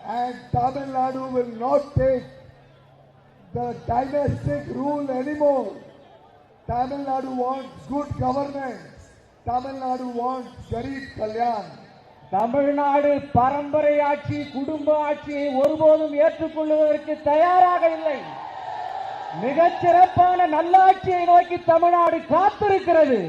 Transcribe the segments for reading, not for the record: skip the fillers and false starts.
and Tamil Nadu will not take the dynastic rule anymore. Tamil Nadu wants good governance. Tamil Nadu wants Garib Kalyan. Tamil Nadu பரம்பரை ஆட்சி குடும்ப ஆட்சியை ஒருபோதும் ஏற்றுக்கொள்வதற்கு தயாராக இல்லை. மிகச் சிறப்பான நல்லாட்சியை நோக்கி தமிழ்நாடு காத்திருக்கிறது.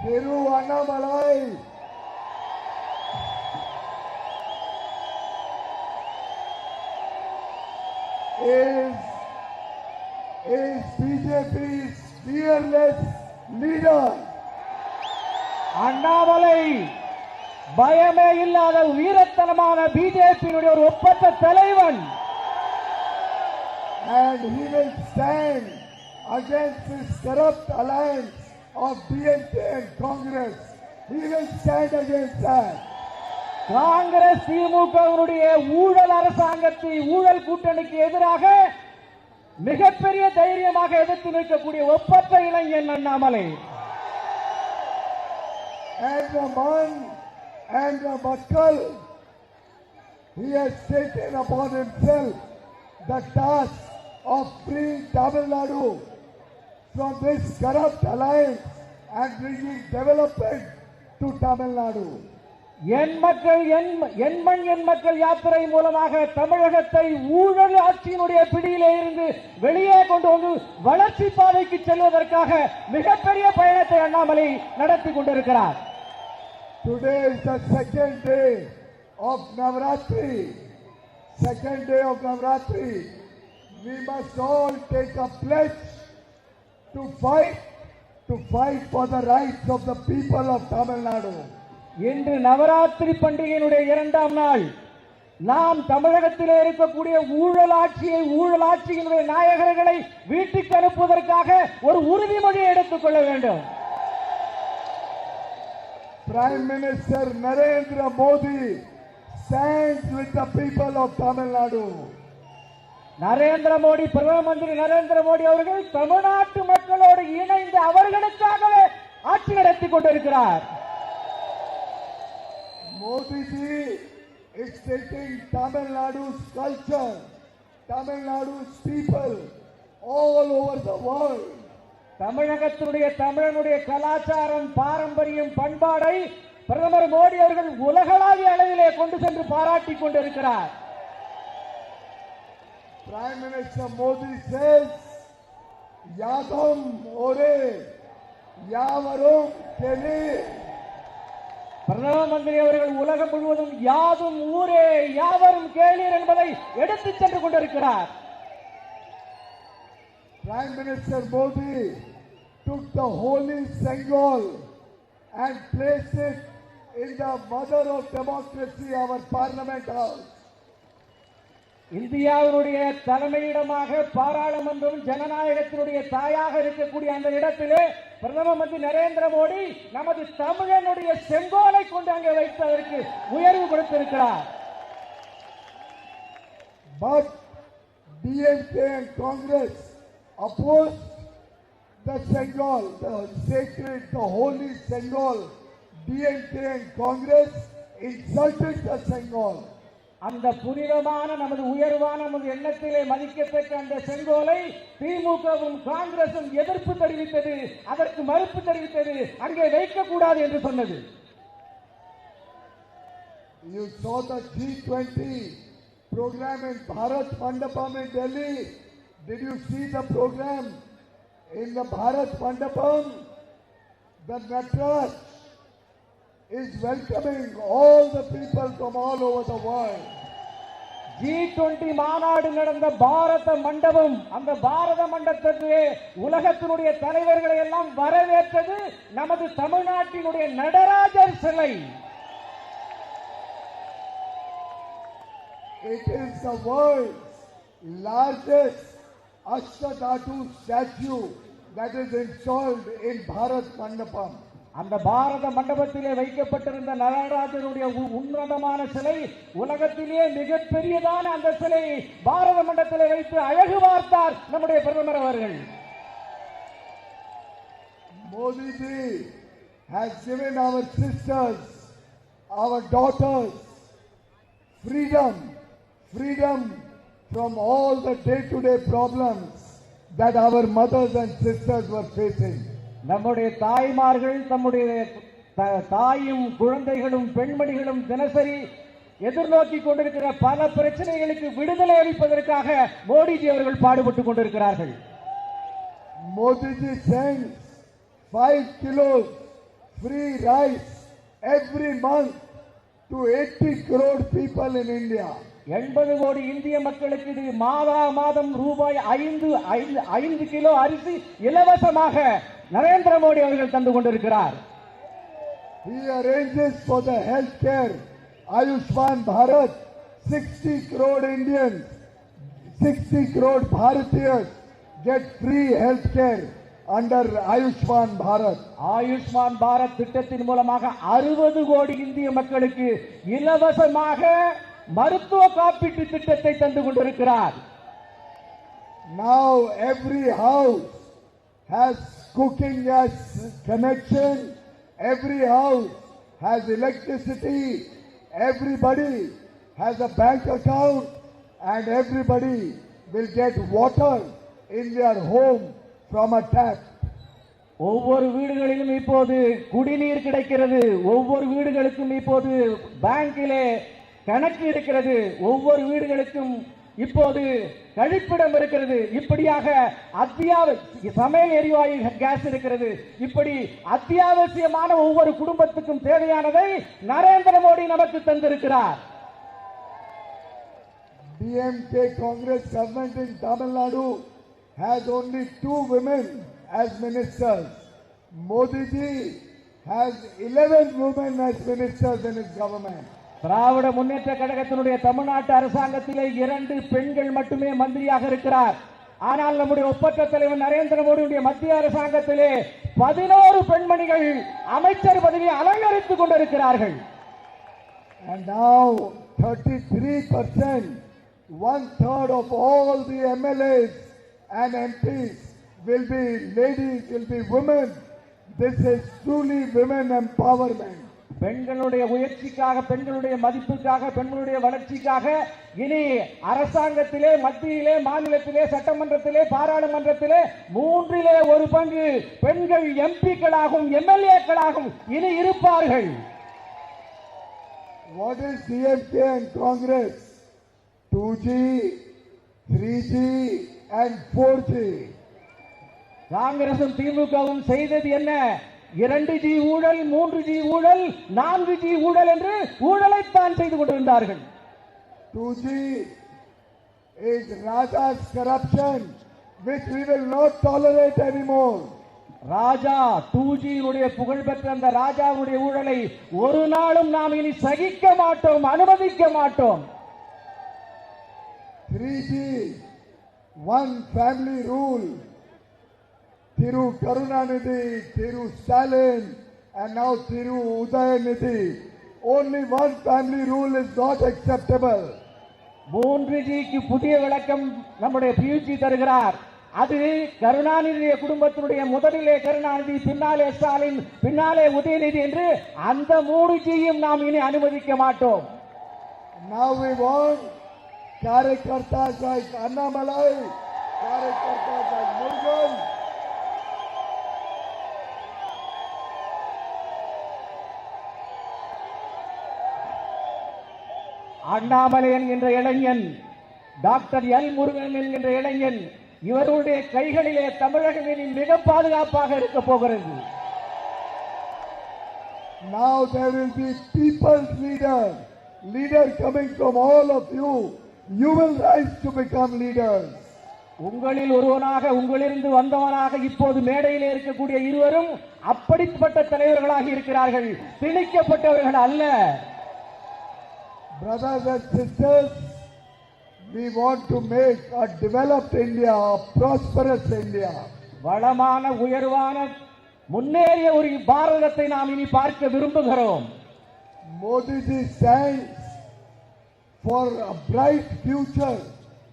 Tiruvannamalai is BJP's fearless leader. Annamalai பயமே இல்லாத வீரத்தனமான பிஜேபியினுடைய ஒரு ஒப்பற்ற தலைவன். And he will stand against this corrupt alliance of DMK and Congress. He will stand against that. Congress திமுகவினுடைய ஊழல் அரசாங்கத்தை ஊழல் கூட்டணிக்கு எதிராக மிகப்பெரிய தைரியமாக எதிர்த்து நிற்கக்கூடிய ஒப்பற்ற இளைஞன் Annamalai. And the man and the Makkal, he has taken upon himself the task of freeing Tamil Nadu from this corrupt alliance and bringing development to Tamil Nadu. என் மக்கள் என் மண் என் மக்கள் யாத்திரை மூலமாக தமிழகத்தை ஊழல் ஆட்சியினுடைய பிடியிலே இருந்து வெளியே கொண்டு வந்து வளர்ச்சி பாதைக்கு செல்வதற்காக மிகப்பெரிய பயணத்தை அண்ணாமலை நடத்தி கொண்டிருக்கிறார். Today is the second day of Navratri. Second day of Navratri. We must all take a pledge to fight for the rights of the people of Tamil Nadu. இன்று நவராத்திரி பண்டிகையினுடைய இரண்டாம் நாள். நாம் தமிழகத்திலே இருக்கக்கூடிய ஊழல் ஆட்சியினுடைய நாயகர்களை வீட்டுக்கு அனுப்புவதற்காக ஒரு உறுதிமொழியை எடுத்துக் கொள்ள வேண்டும். Prime Minister Narendra Modi stands with the people of Tamil Nadu. Narendra Modi பிரதம மந்திரி நரேந்திர மோடி அவர்கள் தமிழ்நாட்டு மக்களோடு இணைந்து அவர்களுக்காகவே ஆட்சி நடத்தி கொண்டிருக்கிறார். Modi ji is taking Tamil Nadu's culture, Tamil Nadu's people all over the world. தமிழகத்தினுடைய தமிழனுடைய கலாச்சாரம் பாரம்பரியம் பண்பாடை பிரதமர் மோடி அவர்கள் உலகளாவிய அளவிலே கொண்டு சென்று பாராட்டிக் கொண்டிருக்கிறார். Prime Minister Modi says, Yadam ore, Yavarum kele. பிரதம மந்திரி அவர்கள் உலகம் முழுவதும் யாதும் ஊரே யாவரும் கேளீர் என்பதை எடுத்துச் சென்று கொண்டிருக்கிறார். Prime Minister Modi took the holy Sengol and placed it in the mother of democracy, our Parliament House. இந்தியாவினுடைய தலைமையிடமாக பாராளுமன்றம் ஜனநாயகத்தினுடைய தாயாக இருக்கக்கூடிய அந்த இடத்திலே பிரதம மந்திரி நரேந்திர மோடி நமது தமிழனுடைய செங்கோலை கொண்டு அங்கே வைத்ததற்கு உயர்வு கொடுத்திருக்கிறார். But DMK and Congress opposed the Sengol, the sacred, the holy Sengol. DMK and Congress insulted the Sengol. அந்த புனிதமான நமது உயர்வான நமது எண்ணத்திலே மதிக்கத்தக்க அந்த செங்கோலை திமுகவும் காங்கிரசும் எதிர்ப்பு தெரிவித்தது, அதற்கு மறுப்பு தெரிவித்தது, அங்கே வைக்கக்கூடாது என்று சொன்னது. You saw the G20 program in Bharat Mandapam in Delhi. Did you see the program in the Bharat Mandapam? The Natraj is welcoming all the people from all over the world. G20 மாநாடு நடந்த பாரத மண்டபம், அந்த பாரத மண்டபத்திலே உலகத்தினுடைய தலைவர்களை எல்லாம் வரவேற்றது நமது தமிழ்நாட்டினுடைய நடராஜர் சிலை. It is the world's largest Ashtadhatu statue that is installed in Bharat Mandapam. அந்த பாரத மண்டபத்திலே வைக்கப்பட்டிருந்த நடராஜருடைய உன்னதமான சிலை, உலகத்திலேயே மிகப்பெரியதான அந்த சிலை பாரத மண்டபத்திலே வைத்து அழகு பார்த்தார் நம்முடைய பிரதமர் அவர்கள். Modi ji has given our sisters, our daughters, freedom from all the day-to-day problems that our mothers and sisters were facing. நம்முடைய தாய்மார்கள், நம்முடைய தாயும் குழந்தைகளும் பெண்மணிகளும் தினசரி எதிர்நோக்கி கொண்டிருக்கிற பல பிரச்சனைகளுக்கு விடுதலை அளிப்பதற்காக மோடிஜி அவர்கள் பாடுபட்டுக் கொண்டிருக்கிறார்கள். Modiji sends 5 kilos free rice every month to 80 crore people in India. 80 கோடி இந்திய மக்களுக்கு இது மாதம் ரூபாய் 5 கிலோ அரிசி இலவசமாக நரேந்திர மோடி அவர்கள் தந்து கொண்டிருக்கிறார். He arranges for the health care. Ayushman Bharat, 60 crore Indians, 60 crore Bharatiyas get free health care under Ayushman Bharat. Ayushman Bharat திட்டத்தின் மூலமாக 60 கோடி இந்திய மக்களுக்கு இலவசமாக மருத்துவ காப்பீட்டு திட்டத்தை தந்து கொண்டிருக்கிறார். Now every house has cooking gas connection, every house has electricity, everybody has a bank account, and everybody will get water in their home from a tap. ஒவ்வொரு வீடுகளிலும் இப்போது குடிநீர் கிடைக்கிறது. ஒவ்வொரு வீடுகளுக்கும் இப்போது பேங்கிலே கணக்கு இருக்கிறது. ஒவ்வொரு வீடுகளுக்கும் இப்போது கழிப்பிடம் இருக்கிறது. இப்படியாக சமையல் எரிவாயு கேஸ் இருக்கிறது. இப்படி அத்தியாவசியமான ஒவ்வொரு குடும்பத்துக்கும் தேவையானதை நரேந்திர மோடி நமக்கு தந்திருக்கிறார். DMK Congress government in Tamil Nadu has only 2 women as ministers. Modi ji has 11 women as ministers in his government. Dravida Munnetra கழகத்தினுடைய தமிழ்நாட்டு அரசாங்கத்திலே 2 பெண்கள் மட்டுமே மந்திரியாக இருக்கிறார். ஆனால் நம்முடைய ஒப்பற்ற தலைவர் நரேந்திர மோடியுடைய மத்திய அரசாங்கத்திலே 11 பெண்மணிகள் அமைச்சர் பதவியை அலங்கரித்துக் கொண்டிருக்கிறார்கள். And now 33%, 1/3 of all the MLAs and MPs will be ladies, will be women. This is truly women empowerment. பெண்களுடைய உயர்ச்சிக்காக, பெண்களுடைய மதிப்புக்காக, பெண்களுடைய வளர்ச்சிக்காக இனி அரசாங்கத்திலே, மத்தியிலே, மாநிலத்திலே, சட்டமன்றத்திலே, பாராளுமன்றத்திலே 3 1 பங்கு பெண்கள் எம்பிக்களாகவும் எம்எல்ஏக்களாகவும் இனி இருப்பார்கள். What is DMK and Congress? 2G, 3G and 4G. காங்கிரசும் திமுகவும் செய்தது என்ன? 2G ஊழல், 3G ஊழல், 4G ஊழல் என்று ஊழலைத்தான் செய்து கொண்டிருந்தார்கள். 2G is Raja's corruption, which we will not tolerate anymore. Raja 2G உடைய புகழ் பெற்ற அந்த ராஜாவுடைய ஊழலை ஒரு நாளும் நாம் இனி சகிக்க மாட்டோம், அனுமதிக்க மாட்டோம். 3G, one family rule. Thiru Karunanidhi, Thiru Stalin, and now Thiru Udayanidhi. Only one family rule is not acceptable. 3Gக்கு புதிய விளக்கம் நம்முடைய பியூசி தருகிறார். அது கருணாநிதி குடும்பத்தினுடைய முதலிலே கருணாநிதி, பின்னாலே ஸ்டாலின், பின்னாலே உதயநிதி என்று அந்த 3Gயும் நாம் இனி அனுமதிக்க மாட்டோம். Now we want Karyakartas like Annamalai, Karyakartas like Murugan. Annamalai என்கின்ற இளைஞன், டாக்டர் எல் முருகன் என்கின்ற இளைஞன், இவருடைய கைகளிலே தமிழகத்தின் மிக பாதுகாப்பாக இருக்க போகிறது. Now there will be people's leader coming from all of you you will rise to become leaders. உங்களில் ஒருவனாக, உங்களிலிருந்து வந்தவனாக இப்போது மேடையில் இருக்கக்கூடிய இருவரும் அப்படிப்பட்ட தலைவர்களாக இருக்கிறார்கள், திணிக்கப்பட்டவர்கள் அல்ல. Brothers and sisters, we want to make a developed India, a prosperous India. வளமான, உயர்வான, முன்னேறிய ஒரு பாரதத்தை நாம் இனி பார்க்க விரும்புகிறோம். Modi ji stands for a bright future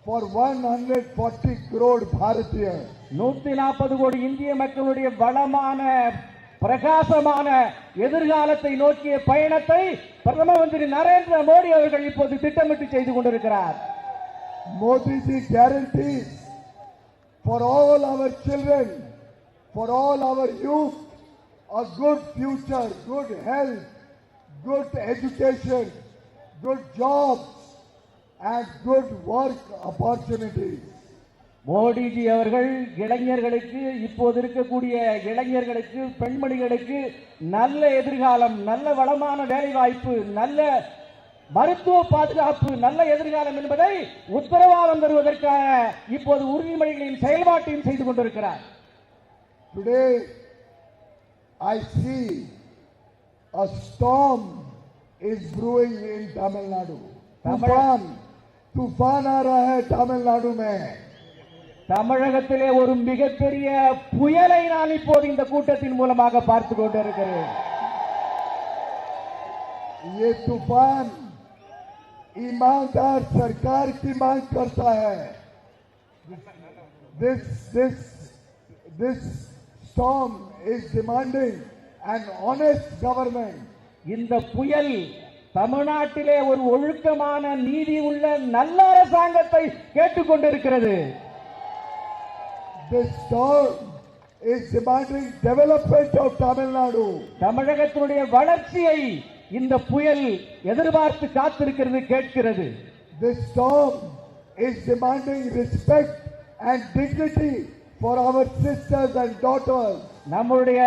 for 140 crore Bharatiyas. 140 கோடி இந்திய மக்களுடைய வளமான, பிரகாசமான எதிர்காலத்தை நோக்கிய பயணத்தை பிரதம மந்திரி நரேந்திர மோடி அவர்கள் இப்போது திட்டமிட்டு செய்து கொண்டிருக்கிறார். Modi ji guarantees for all our children, for all our youth, a good future, good health, good education, good jobs and good work opportunities. Modiji அவர்கள் இளைஞர்களுக்கு, இப்போது இருக்கக்கூடிய இளைஞர்களுக்கு, பெண்மணிகளுக்கு நல்ல எதிர்காலம், நல்ல வளமான வேலை வாய்ப்பு, நல்ல மருத்துவ பாதுகாப்பு, நல்ல எதிர்காலம் என்பதை உத்தரவாதம் தருவதற்காக இப்போது உறுதிமொழிகளின் செயல்பாட்டையும் செய்து கொண்டிருக்கிறார். Today I see a storm is brewing in Tamil Nadu. तूफान आ रहा है तमिलनाडु में. தமிழகத்திலே ஒரு மிகப்பெரிய புயலை நான் இப்போது இந்த கூட்டத்தின் மூலமாக பார்த்து கொண்டிருக்கிறேன். ये तूफान ईमानदार सरकार की मांग करता है. This storm is demanding an honest government. இந்த புயல் தமிழ்நாட்டிலே ஒரு ஒழுக்கமான, நீதி உள்ள நல்ல அரசாங்கத்தை கேட்டுக்கொண்டிருக்கிறது. This storm is demanding development of Tamil Nadu. தமிழகத்தினுடைய வளர்ச்சியை இந்த புயல் எதிர்பார்த்து காத்திருக்கிறது, கேட்கிறது. This storm is demanding respect and dignity for our sisters and daughters. நம்முடைய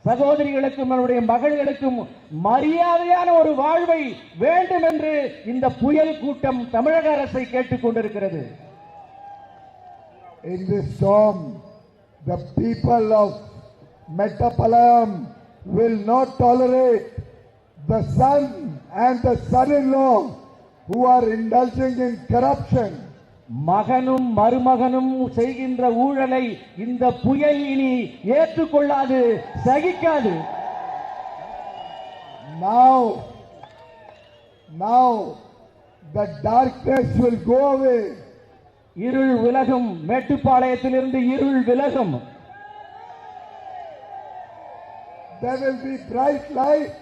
சகோதரிகளுக்கும் நம்முடைய மகள்களுக்கும் மரியாதையான ஒரு வாழ்வை வேண்டும் என்று இந்த புயல் கூட்டம் தமிழக அரசை கேட்டுக்கொண்டிருக்கிறது. In this storm, the people of Mettapalayam will not tolerate the son and the son-in-law who are indulging in corruption. மகனும் மருமகனும் செய்கின்ற ஊழலை இந்த புயல் இனி ஏற்றுக்கொள்ளாது, சகிக்காது. Now the darkness will go away. இருள் விலகும், மேட்டுப்பாளையத்திலிருந்து இருள் விலகும். There will be bright light.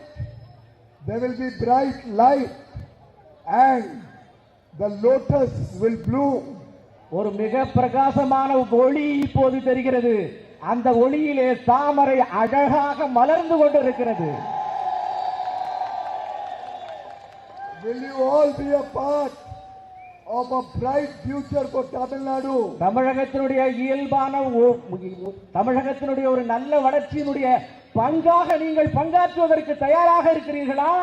There will be bright light and the lotus will bloom. ஒரு மிக பிரகாசமான ஒளி இப்போது தெரிகிறது. அந்த ஒளியிலே தாமரை அழகாக மலர்ந்து கொண்டிருக்கிறது. Will you all be a part of a bright future for Tamil Nadu? தமிழகத்தினுடைய இயல்பான, தமிழகத்தினுடைய ஒரு நல்ல வளர்ச்சியினுடைய பங்காக நீங்கள் பங்காற்றுவதற்கு தயாராக இருக்கிறீர்களா?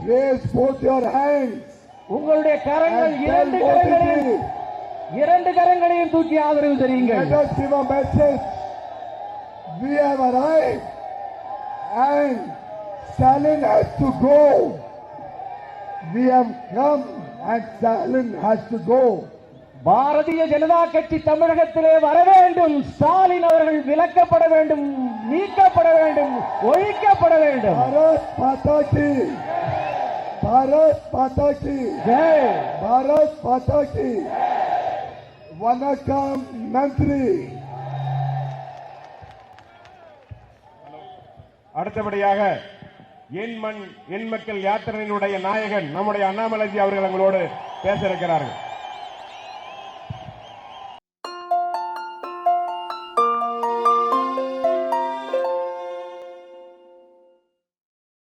Raise both your hands. உங்களுடைய கரங்கள், இரண்டு கரங்களையும் தூக்கி ஆதரவு தெரியுங்கள். Let us give a message. We have arrived and Stalin has to go. We have come and Stalin has to go. Bharatiya Janata கட்சி தமிழகத்திலே வர வேண்டும். ஸ்டாலின் அவர்கள் விலக்கப்பட வேண்டும், நீக்கப்பட வேண்டும், ஒழிக்கப்பட வேண்டும். भारत माता की, भारत माता की ஜெய். भारत माता की. वनकम मंत्री. அடுத்தபடியாக என் மண் என் மக்கள் யாத்திரையினுடைய நாயகன் நம்முடைய அண்ணாமலைஜி அவர்கள் எங்களோடு பேச இருக்கிறார்கள்.